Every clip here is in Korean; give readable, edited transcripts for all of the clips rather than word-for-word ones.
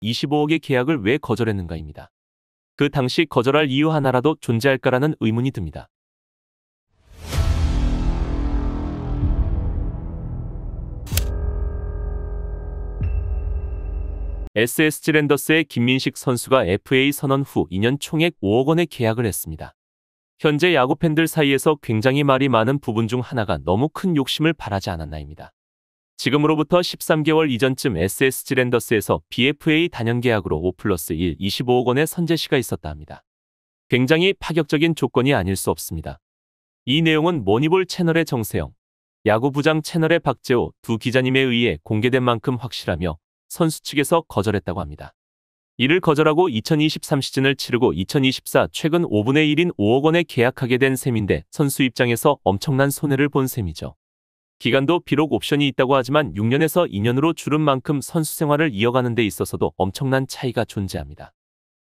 25억의 계약을 왜 거절했는가입니다. 그 당시 거절할 이유 하나라도 존재할까라는 의문이 듭니다. SSG 랜더스의 김민식 선수가 FA 선언 후 2년 총액 5억 원의 계약을 했습니다. 현재 야구 팬들 사이에서 굉장히 말이 많은 부분 중 하나가 너무 큰 욕심을 바라지 않았나입니다. 지금으로부터 13개월 이전쯤 SSG 랜더스에서 BFA 단연 계약으로 5+1 25억 원의 선제시가 있었다 합니다. 굉장히 파격적인 조건이 아닐 수 없습니다. 이 내용은 모니볼 채널의 정세영, 야구부장 채널의 박재호 두 기자님에 의해 공개된 만큼 확실하며 선수 측에서 거절했다고 합니다. 이를 거절하고 2023 시즌을 치르고 2024 최근 5분의 1인 5억 원에 계약하게 된 셈인데 선수 입장에서 엄청난 손해를 본 셈이죠. 기간도 비록 옵션이 있다고 하지만 6년에서 2년으로 줄은 만큼 선수 생활을 이어가는 데 있어서도 엄청난 차이가 존재합니다.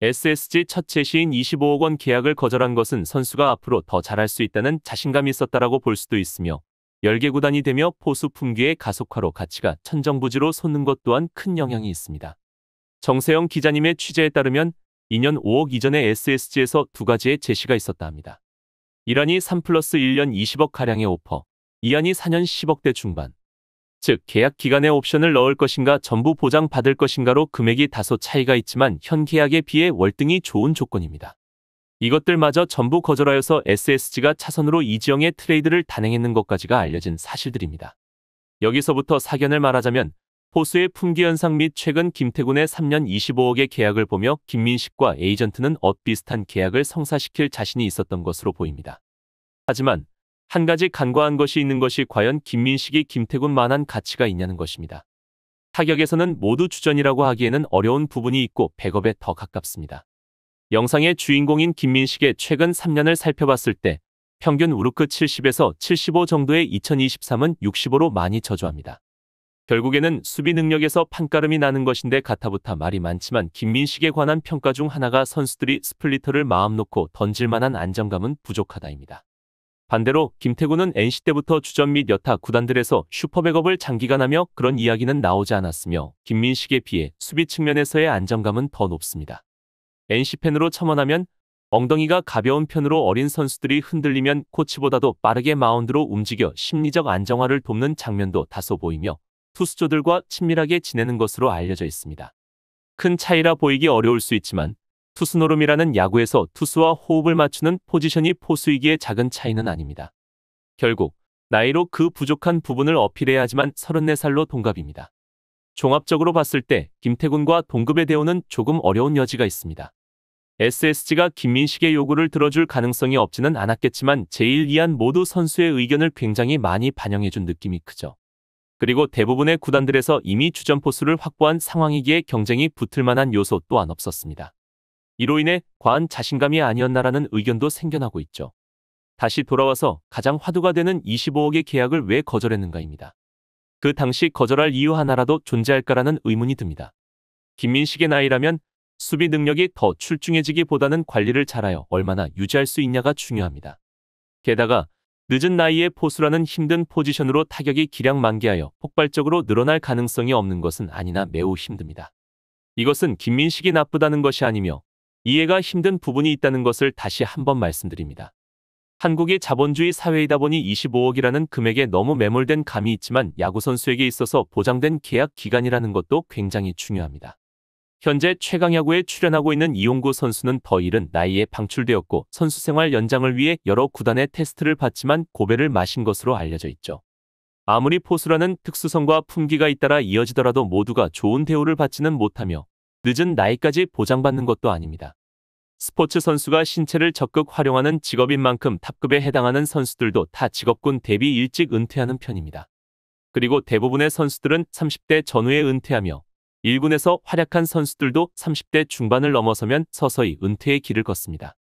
SSG 첫 제시인 25억 원 계약을 거절한 것은 선수가 앞으로 더 잘할 수 있다는 자신감이 있었다라고 볼 수도 있으며 10개 구단이 되며 포수 품귀의 가속화로 가치가 천정부지로 솟는 것 또한 큰 영향이 있습니다. 정세영 기자님의 취재에 따르면 2년 5억 이전에 SSG에서 두 가지의 제시가 있었다 합니다. 1안이 3+1년 20억가량의 오퍼, 2안이 4년 10억대 중반. 즉 계약 기간에 옵션을 넣을 것인가 전부 보장받을 것인가로 금액이 다소 차이가 있지만 현 계약에 비해 월등히 좋은 조건입니다. 이것들마저 전부 거절하여서 SSG가 차선으로 이지영의 트레이드를 단행했는 것까지가 알려진 사실들입니다. 여기서부터 사견을 말하자면 포수의 품귀 현상 및 최근 김태군의 3년 25억의 계약을 보며 김민식과 에이전트는 엇비슷한 계약을 성사시킬 자신이 있었던 것으로 보입니다. 하지만 한 가지 간과한 것이 있는 것이 과연 김민식이 김태군만한 가치가 있냐는 것입니다. 타격에서는 모두 주전이라고 하기에는 어려운 부분이 있고 백업에 더 가깝습니다. 영상의 주인공인 김민식의 최근 3년을 살펴봤을 때 평균 우루크 70에서 75 정도의 2023은 65로 많이 저조합니다. 결국에는 수비 능력에서 판가름이 나는 것인데 가타부타 말이 많지만 김민식에 관한 평가 중 하나가 선수들이 스플리터를 마음 놓고 던질 만한 안정감은 부족하다입니다. 반대로 김태군은 NC 때부터 주전 및 여타 구단들에서 슈퍼백업을 장기간 하며 그런 이야기는 나오지 않았으며 김민식에 비해 수비 측면에서의 안정감은 더 높습니다. NC팬으로 첨언하면 엉덩이가 가벼운 편으로 어린 선수들이 흔들리면 코치보다도 빠르게 마운드로 움직여 심리적 안정화를 돕는 장면도 다소 보이며 투수조들과 친밀하게 지내는 것으로 알려져 있습니다. 큰 차이라 보이기 어려울 수 있지만 투수 노름이라는 야구에서 투수와 호흡을 맞추는 포지션이 포수이기에 작은 차이는 아닙니다. 결국 나이로 그 부족한 부분을 어필해야 하지만 34살로 동갑입니다. 종합적으로 봤을 때 김태군과 동급의 대우는 조금 어려운 여지가 있습니다. SSG가 김민식의 요구를 들어줄 가능성이 없지는 않았겠지만 제1, 2안 모두 선수의 의견을 굉장히 많이 반영해준 느낌이 크죠. 그리고 대부분의 구단들에서 이미 주전 포수를 확보한 상황이기에 경쟁이 붙을 만한 요소 또한 없었습니다. 이로 인해 과한 자신감이 아니었나라는 의견도 생겨나고 있죠. 다시 돌아와서 가장 화두가 되는 25억의 계약을 왜 거절했는가입니다. 그 당시 거절할 이유 하나라도 존재할까라는 의문이 듭니다. 김민식의 나이라면 수비 능력이 더 출중해지기보다는 관리를 잘하여 얼마나 유지할 수 있냐가 중요합니다. 게다가 늦은 나이에 포수라는 힘든 포지션으로 타격이 기량만개하여 폭발적으로 늘어날 가능성이 없는 것은 아니나 매우 힘듭니다. 이것은 김민식이 나쁘다는 것이 아니며 이해가 힘든 부분이 있다는 것을 다시 한번 말씀드립니다. 한국이 자본주의 사회이다 보니 25억이라는 금액에 너무 매몰된 감이 있지만 야구선수에게 있어서 보장된 계약 기간이라는 것도 굉장히 중요합니다. 현재 최강야구에 출연하고 있는 이용구 선수는 더 이른 나이에 방출되었고 선수 생활 연장을 위해 여러 구단의 테스트를 받지만 고배를 마신 것으로 알려져 있죠. 아무리 포수라는 특수성과 품기가 잇따라 이어지더라도 모두가 좋은 대우를 받지는 못하며 늦은 나이까지 보장받는 것도 아닙니다. 스포츠 선수가 신체를 적극 활용하는 직업인 만큼 탑급에 해당하는 선수들도 타 직업군 대비 일찍 은퇴하는 편입니다. 그리고 대부분의 선수들은 30대 전후에 은퇴하며 1군에서 활약한 선수들도 30대 중반을 넘어서면 서서히 은퇴의 길을 걷습니다.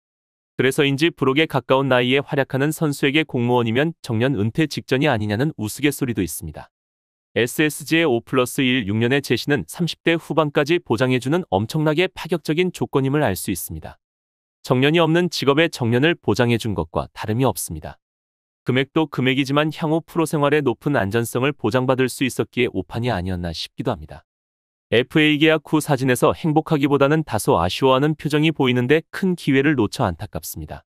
그래서인지 부록에 가까운 나이에 활약하는 선수에게 공무원이면 정년 은퇴 직전이 아니냐는 우스갯소리도 있습니다. SSG의 5+1 6년의 제시는 30대 후반까지 보장해주는 엄청나게 파격적인 조건임을 알 수 있습니다. 정년이 없는 직업의 정년을 보장해준 것과 다름이 없습니다. 금액도 금액이지만 향후 프로 생활의 높은 안전성을 보장받을 수 있었기에 오판이 아니었나 싶기도 합니다. FA 계약 후 사진에서 행복하기보다는 다소 아쉬워하는 표정이 보이는데 큰 기회를 놓쳐 안타깝습니다.